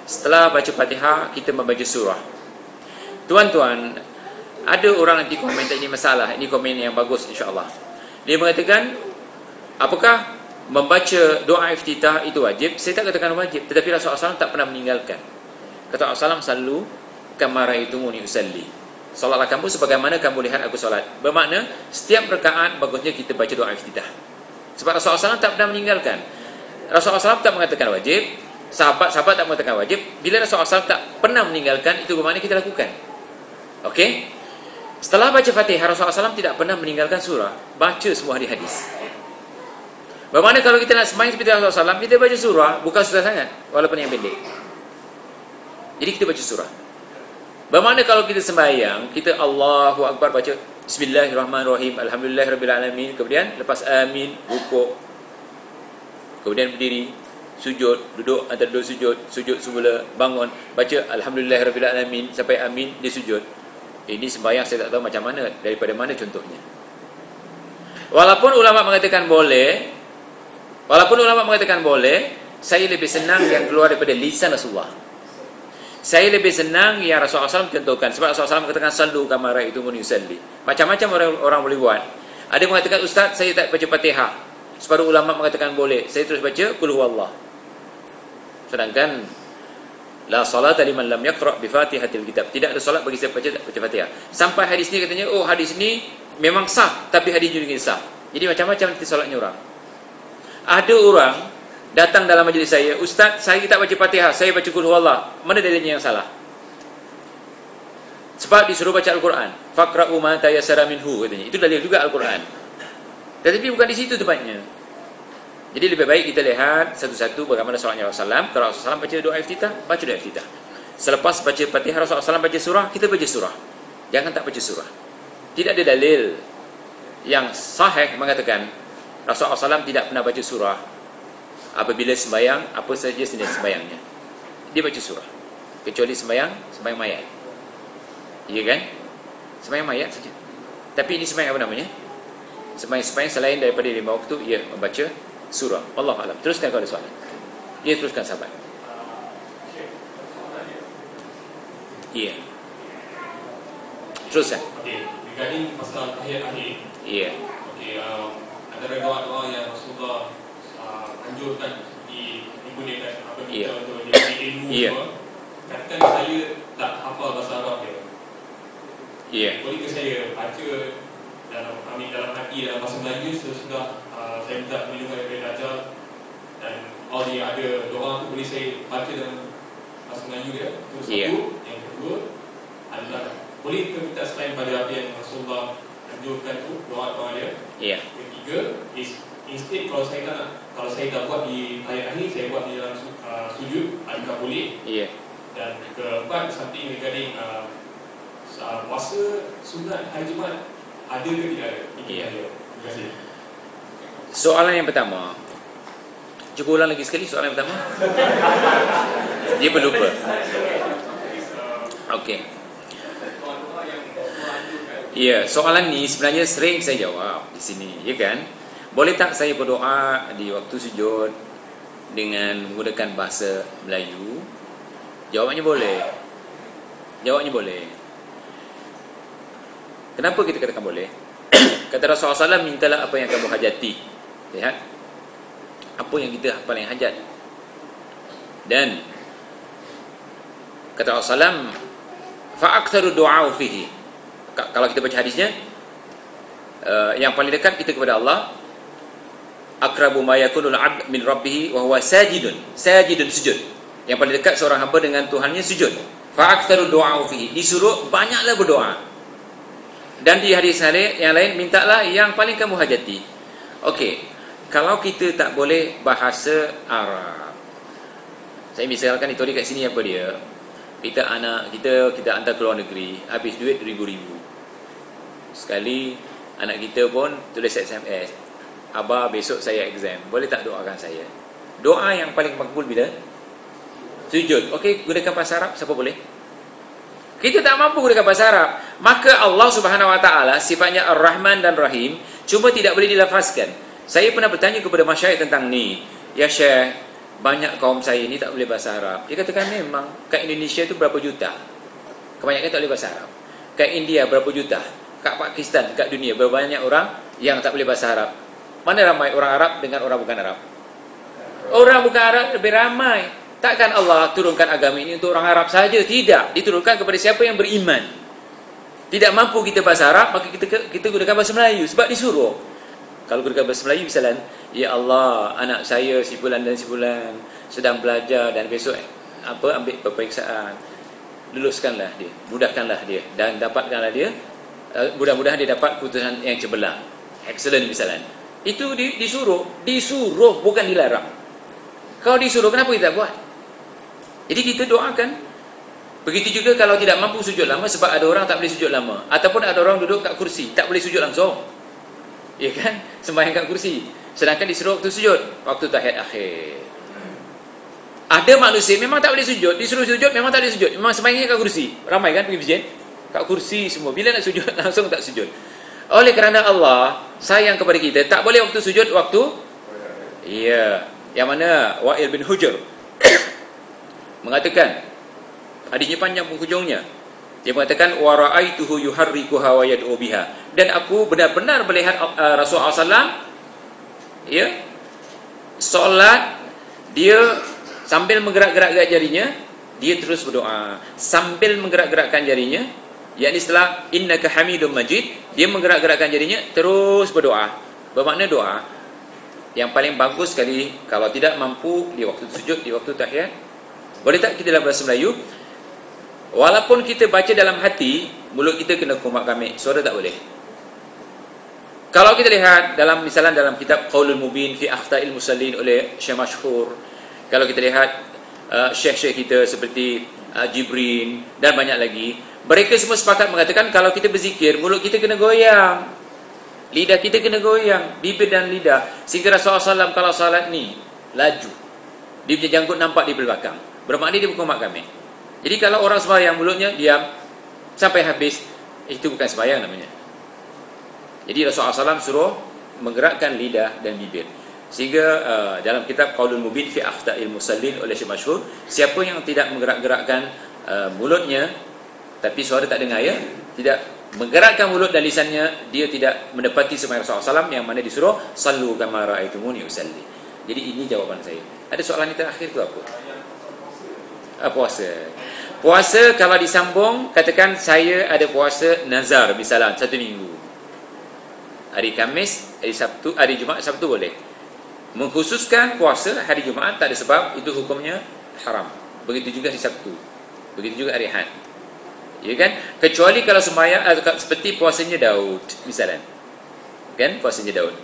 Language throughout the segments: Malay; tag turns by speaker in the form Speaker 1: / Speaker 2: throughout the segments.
Speaker 1: Setelah baca Fatihah, kita membaca surah. Tuan-tuan, ada orang nanti komen tak ini masalah. Ini komen yang bagus insya-Allah. Dia mengatakan, apakah membaca doa iftitah itu wajib? Saya tak katakan wajib, tetapi Rasulullah SAW tak pernah meninggalkan. Kata Rasulullah SAW, "Sallu kama ra'aitumuni usalli." Solatlah kamu sebagaimana kamu lihat aku solat. Bermakna setiap rakaat bagusnya kita baca doa iftitah. Sebab Rasulullah SAW tak pernah meninggalkan. Rasulullah SAW tak mengatakan wajib, sahabat-sahabat tak mengatakan wajib. Bila Rasulullah SAW tak pernah meninggalkan, itu bermakna kita lakukan. Okey? Setelah baca Fatihah, Rasulullah SAW tidak pernah meninggalkan surah. Baca semua hadis-hadis. Bermakna kalau kita nak sembahyang seperti Rasulullah SAW, kita baca surah, bukan susah sangat, walaupun yang pendek. Jadi kita baca surah. Bermakna kalau kita sembahyang, kita Allahu Akbar baca Bismillahirrahmanirrahim, Alhamdulillahirabbil alamin, kemudian lepas amin, rukuk, kemudian berdiri, sujud, duduk antara dua sujud, sujud semula, bangun, baca Alhamdulillahirabbil alamin sampai amin, dia sujud. Ini sembahyang saya tak tahu macam mana, daripada mana contohnya. Walaupun ulama mengatakan boleh, saya lebih senang yang keluar daripada lisan Rasulullah. Saya lebih senang yang Rasulullah SAW contohkan. Sebab Rasulullah SAW mengatakan sallu kama ra'aitumuni usalli. Macam-macam orang boleh buat. Ada yang mengatakan, Ustaz, saya tak baca Fatihah. Separuh ulama mengatakan boleh. Saya terus baca qul huwallah. Sedangkan la salata liman lam yaqra' bi Fatihatil kitab. Tidak ada solat bagi siapa baca Fatihah. Sampai hadis ni katanya, oh hadis ni memang sah, tapi hadis juga sah. Jadi macam-macam nanti solatnya orang. Ada orang datang dalam majlis saya, Ustaz, saya tak baca Fatihah, saya baca qul huwallah. Mana dalilnya yang salah? Sebab disuruh baca Al-Quran. Faqra'u ma tayassara minhu katanya. Itu dalil juga Al-Quran. Tetapi bukan di situ tempatnya. Jadi lebih baik kita lihat satu-satu bagaimana solatnya Rasulullah SAW. Kalau Rasulullah SAW baca doa iftitah, baca doa iftitah. Selepas baca Fatihah, Rasulullah SAW baca surah, kita baca surah. Jangan tak baca surah. Tidak ada dalil yang sahih mengatakan Rasulullah SAW tidak pernah baca surah apabila sembahyang, apa saja jenis sembahyangnya. Dia baca surah. Kecuali sembahyang mayat. Ya kan? Sembahyang mayat saja. Tapi ini sembahyang apa namanya? Sembahyang selain daripada 5 waktu, ia membaca surah. Wallahu a'lam. Teruskan kalau ada soalan. Ya, teruskan sahabat. Ya. Teruskan.
Speaker 2: Okey, regarding masalah tahiyat akhir.
Speaker 1: Ya.
Speaker 2: Okey, antara doa-doa yang Rasulullah anjurkan digunakan apabila untuk diberi ilmu semua. Katakan saya tak hafal bahasa Arab dia. Bolehkah saya baca dalam hati dalam bahasa Melayu sesudah saya minta perlindungan daripada Dajjal, dan all the ada doa tu boleh saya baca dalam bahasa Melayu dia? Itu satu. Yang kedua adalah bolehkah kita selain pada apa yang Rasulullah anjurkan tu, doa-doa dia? Ketiga is instead kalau saya tak buat di ayat akhir, saya buat di dalam sujud, adakah boleh? Dan keempat, something regarding puasa sunat hari Jumaat, ada ke tidak ada? Terima kasih.
Speaker 1: Soalan yang pertama, cuba ulang lagi sekali soalan yang pertama. Dia berlupa. Okey. Soalan ni sebenarnya sering saya jawab di sini, ya kan? Boleh tak saya berdoa di waktu sujud dengan menggunakan bahasa Melayu? Jawabannya boleh. Kenapa kita katakan boleh? Kata Rasulullah SAW, mintalah apa yang kamu hajati. Lihat, apa yang kita paling hajat. Dan kata Rasulullah SAW, fa'aktharu du'a'u fihi. Kalau kita baca hadisnya, yang paling dekat kita kepada Allah, akrabu ma yakunul 'abd min rabbih wa huwa sajidun sujud. Yang paling dekat seorang hamba dengan Tuhannya sujud. Fa aktsaru du'a fihi, disuruh banyaklah berdoa. Dan di hadis yang lain, mintalah yang paling kamu hajati. Okey, kalau kita tak boleh bahasa Arab, saya misalkan itu kat sini apa dia, kita hantar ke luar negeri, habis duit ribu-ribu. Sekali anak kita pun tulis SMS, Abah besok saya exam, boleh tak doakan saya? Doa yang paling makbul bila? Sujud. Okey, gunakan bahasa Arab, siapa boleh? Kita tak mampu gunakan bahasa Arab. Maka Allah Subhanahu Wa Taala sifatnya Ar-Rahman dan Rahim, cuma tidak boleh dilafazkan. Saya pernah bertanya kepada masyayikh tentang ni. Ya Syekh, banyak kaum saya ini tak boleh bahasa Arab. Dia katakan memang kat Indonesia tu berapa juta, kebanyakan tak boleh bahasa Arab. Kat India berapa juta, kat Pakistan, kat dunia berapa banyak orang yang tak boleh bahasa Arab. Mana ramai orang Arab dengan orang bukan Arab? Orang bukan Arab lebih ramai. Takkan Allah turunkan agama ini untuk orang Arab saja? Tidak, diturunkan kepada siapa yang beriman. Tidak mampu kita bahasa Arab, maka kita gunakan bahasa Melayu sebab disuruh. Kalau gunakan bahasa Melayu misalnya, ya Allah, anak saya si fulan dan si fulan sedang belajar dan besok ambil peperiksaan, luluskanlah dia, mudahkanlah dia dan dapatkanlah dia, mudah-mudahan dia dapat keputusan yang cemerlang, excellent misalnya. Itu disuruh bukan dilarang. Kalau disuruh, kenapa kita buat? Jadi kita doakan. Begitu juga kalau tidak mampu sujud lama, sebab ada orang tak boleh sujud lama, ataupun ada orang duduk kat kursi tak boleh sujud langsung, ya kan, sembahyang kat kursi, sedangkan disuruh waktu sujud, waktu tahiyat akhir. Ada manusia memang tak boleh sujud, disuruh sujud memang tak boleh sujud, memang sembahyangnya kat kursi. Ramai kan pergi masjid kat kursi semua, bila nak sujud langsung tak sujud. Oleh kerana Allah sayang kepada kita, tak boleh waktu sujud waktu, ya, yang mana Wa'il bin Hujr mengatakan, hadisnya panjang penghujungnya, dia mengatakan wa ra'aituhu yuharrikuha wa yad'u biha, dan aku benar-benar melihat Rasulullah SAW ya solat, dia sambil menggerak-gerakkan jarinya, dia terus berdoa sambil menggerak-gerakkan jarinya, yakni setelah innaka hamidum majid, dia menggerak-gerakkan jarinya terus berdoa. Bermakna doa yang paling bagus sekali kalau tidak mampu di waktu sujud, di waktu tahiyat, boleh tak kita dalam bahasa Melayu, walaupun kita baca dalam hati, mulut kita kena kumat kamik, suara tak boleh. Kalau kita lihat dalam misalnya dalam kitab Qaulul Mubin fi Akhta'il Musallin oleh Syekh Mashhur, kalau kita lihat syekh-syekh kita seperti Jibrin dan banyak lagi, mereka semua sepakat mengatakan kalau kita berzikir, mulut kita kena goyang, lidah kita kena goyang, bibir dan lidah, sehingga Rasulullah SAW kalau salat ni laju, dia punya janggut nampak di belakang, bermakna dia berkumat kamik. Jadi kalau orang sembahyang mulutnya diam sampai habis, itu bukan sembahyang namanya. Jadi Rasulullah SAW suruh menggerakkan lidah dan bibir. Sehingga dalam kitab Qaulul Mubin fi Akhta'il Musallin oleh Syekh Mashhur, siapa yang tidak menggerak-gerakkan mulutnya tapi suara tak dengar, ya, tidak menggerakkan mulut dan lisannya, dia tidak menepati sembahyang Rasulullah SAW yang mana disuruh sallu kama ra'aitumuni usalli. Jadi ini jawapan saya. Ada soalan yang terakhir tu apa? Puasa. Puasa kalau disambung, katakan saya ada puasa nazar misalnya 1 minggu. Hari Khamis, hari Sabtu, hari Jumaat, Sabtu boleh. Mengkhususkan puasa hari Jumaat tak ada sebab, itu hukumnya haram. Begitu juga hari Sabtu, begitu juga hari Ahad, ya kan? Kecuali kalau sembahyang seperti puasanya Daud misalnya, kan, puasanya Daud.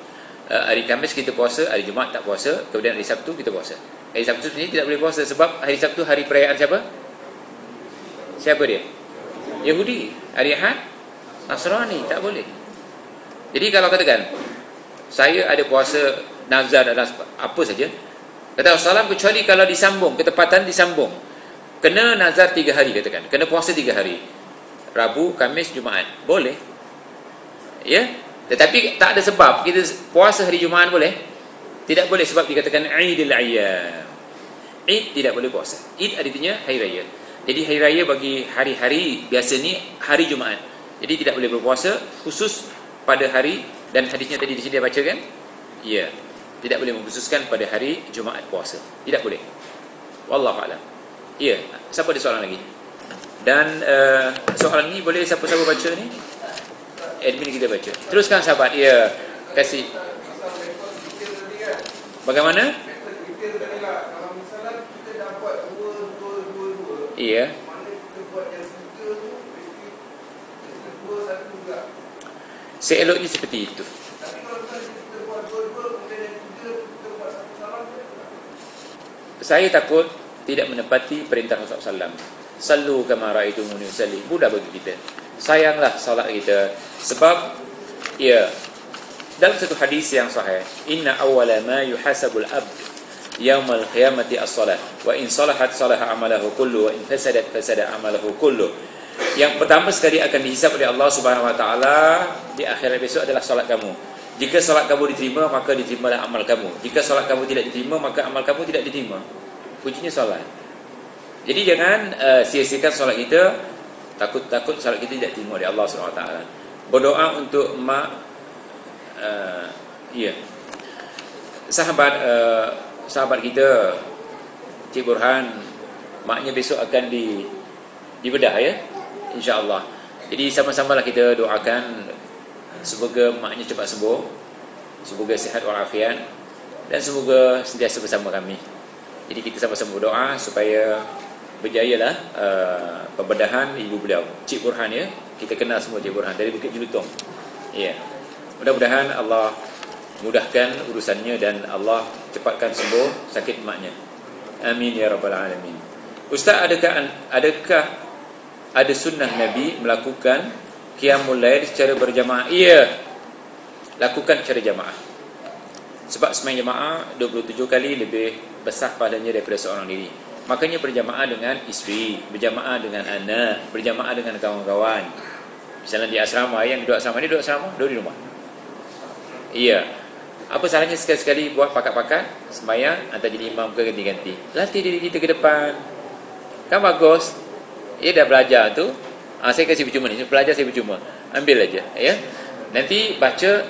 Speaker 1: Hari Khamis kita puasa, hari Jumaat tak puasa, kemudian hari Sabtu kita puasa. Hari Sabtu sebenarnya tidak boleh puasa sebab hari Sabtu hari perayaan siapa? Siapa dia? Yahudi. Hari Ahad Nasrani, tak boleh. Jadi kalau katakan saya ada puasa nazar dan apa saja, kata Rasulullah, kecuali kalau disambung, ketepatan disambung, kena nazar 3 hari, katakan kena puasa 3 hari, Rabu, Khamis, Jumaat, boleh, ya. Tetapi tak ada sebab kita puasa hari Jumaat boleh? Tidak boleh, sebab dikatakan Aidil Ayyam. Id tidak boleh puasa. Id artinya hari raya. Jadi hari raya bagi hari-hari biasa ni hari Jumaat. Jadi tidak boleh berpuasa khusus pada hari, dan hadisnya tadi di sini dia baca kan? Ya. Tidak boleh mengkhususkan pada hari Jumaat puasa. Tidak boleh. Wallahu a'lam. Ya, siapa ada soalan lagi? Dan soalan ni boleh siapa-siapa baca ni? Admin kita baca. Teruskan sahabat. Ya, kasih. Bagaimana? Iya. Seeloknya seperti itu. Saya takut tidak menepati perintah Rasulullah SAW. Sallu kama ra'aitumuni usalli. Mudah bagi kita. Sayanglah salat kita. Sebab ya, dalam satu hadis yang sahih, inna awwala ma yuhasabul abd yaumal qiyamati as-salat wa in salahat salaha amalahu kullu wa in fasadat fasada amalahu kullu. Yang pertama sekali akan dihisab oleh Allah Subhanahu wa taala di akhirat besok adalah salat kamu. Jika solat kamu diterima, maka diterimalah amal kamu. Jika solat kamu tidak diterima, maka amal kamu tidak diterima. Kuncinya solat. Jadi jangan sia-siakan solat kita, takut solat kita tidak diterima oleh Allah SWT. Berdoa untuk mak, sahabat kita Cik Burhan, maknya besok akan dibedah ya, insya-Allah. Jadi sama-samalah kita doakan semoga maknya cepat sembuh, semoga sihat walafiat, dan semoga sentiasa bersama kami. Jadi kita sama-sama berdoa supaya berjayalah pembedahan ibu beliau Cik Burhan ya. Kita kenal semua Cik Burhan dari Bukit Jelutong. Ya. Mudah-mudahan Allah mudahkan urusannya dan Allah cepatkan sembuh sakit maknya. Amin ya rabbal alamin. Ustaz, adakah ada sunnah Nabi melakukan qiyamul lail secara berjamaah? Iya. Lakukan secara jamaah. Sebab sembahyang jamaah 27 kali lebih besar pahalanya daripada seorang diri. Makanya berjamaah dengan isteri, berjamaah dengan anak, berjamaah dengan kawan-kawan. Misalnya di asrama, yang duduk asrama ni duduk asrama, duduk di rumah. Iya. Apa salahnya sekali-sekali buat pakat-pakat sembahyang antara jadi imam ke ganti-ganti. Latih diri kita ke depan. Kan bagus. Ia dah belajar tu. Saya kasih percuma ni, belajar saya percuma. Ambil aja, ya. Nanti baca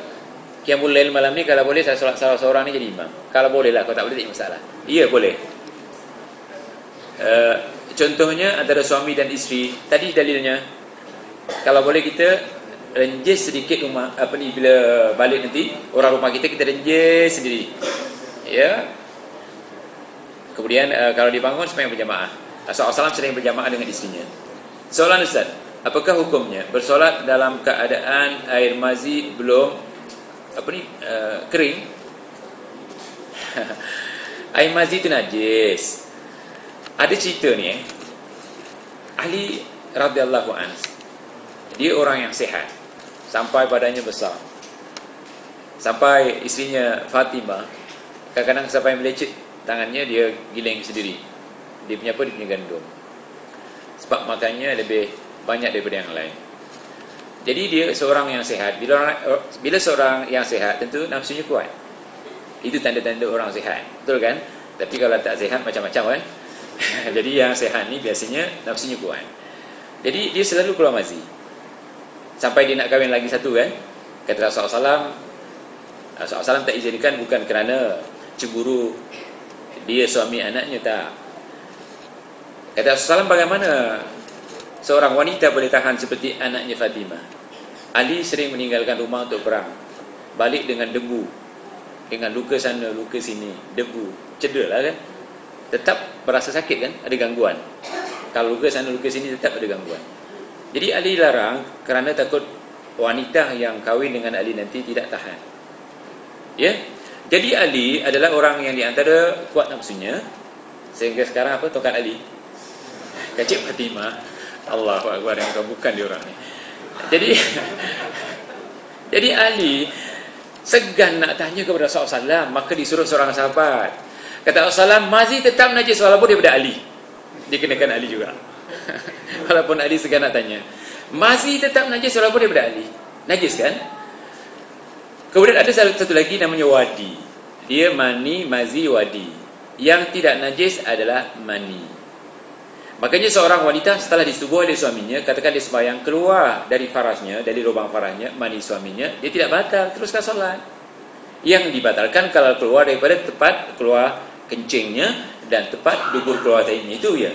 Speaker 1: qiyamul lail malam ni, kalau boleh saya solat salah seorang ni jadi imam. Kalau boleh lah, kalau tak boleh tak masalah. Iya, boleh. Contohnya antara suami dan isteri. Tadi dalilnya, kalau boleh kita renjes sedikit rumah bila balik nanti orang rumah kita renjes sendiri. Ya. Kemudian kalau dibangun sembahyang berjamaah. Rasulullah SAW sering berjamaah dengan istrinya. Soalan Ustaz, apakah hukumnya bersolat dalam keadaan air mazi belum kering? Air mazi itu najis. Ada cerita ni Ali radhiyallahu anhu, dia orang yang sihat sampai badannya besar, sampai isterinya Fatimah kadang-kadang sampai melecet tangannya, dia giling sendiri. Dia punya apa? Dia punya gandum, sebab makannya lebih banyak daripada yang lain. Jadi dia seorang yang sihat. Bila seorang yang sihat, tentu nafsunya kuat. Itu tanda-tanda orang sihat, betul kan? Tapi kalau tak sihat macam-macam kan. Jadi yang sihat ni biasanya nafsunya kuat. Jadi dia selalu keluar mazi sampai dia nak kahwin lagi satu kan. Kata Rasulullah SAW tak izinkan, bukan kerana cemburu dia suami anaknya, tak. Kata Rasulullah, bagaimana seorang wanita boleh tahan seperti anaknya Fatimah? Ali sering meninggalkan rumah untuk perang, balik dengan debu, dengan luka sana, luka sini, debu, cedera lah kan. Tetap berasa sakit kan, ada gangguan. Kalau luka sana, luka sini, tetap ada gangguan. Jadi Ali larang kerana takut wanita yang kahwin dengan Ali nanti tidak tahan. Ya. Jadi Ali adalah orang yang di antara kuat nafsunya, sehingga sekarang apa, tongkat Ali, Kecik Fatimah. Allahu Akbar, yang bukan dia orang ni. Jadi Ali segan nak tanya kepada Rasulullah SAW, maka disuruh seorang sahabat. Kata Rasulullah, mazi tetap najis walaupun daripada Ali. Dikenakan Ali juga. Walaupun Ali segan nak tanya, mazi tetap najis walaupun daripada Ali. Najis kan? Kemudian ada satu lagi namanya wadi. Dia mani, mazi, wadi. Yang tidak najis adalah mani. Makanya seorang wanita setelah disetubuhi oleh suaminya, katakan dia sembahyang, keluar dari farasnya, dari lubang farasnya, mani suaminya, dia tidak batal, teruskan solat. Yang dibatalkan kalau keluar daripada tempat keluar kencingnya dan tempat dubur keluar tahinya, itu ya.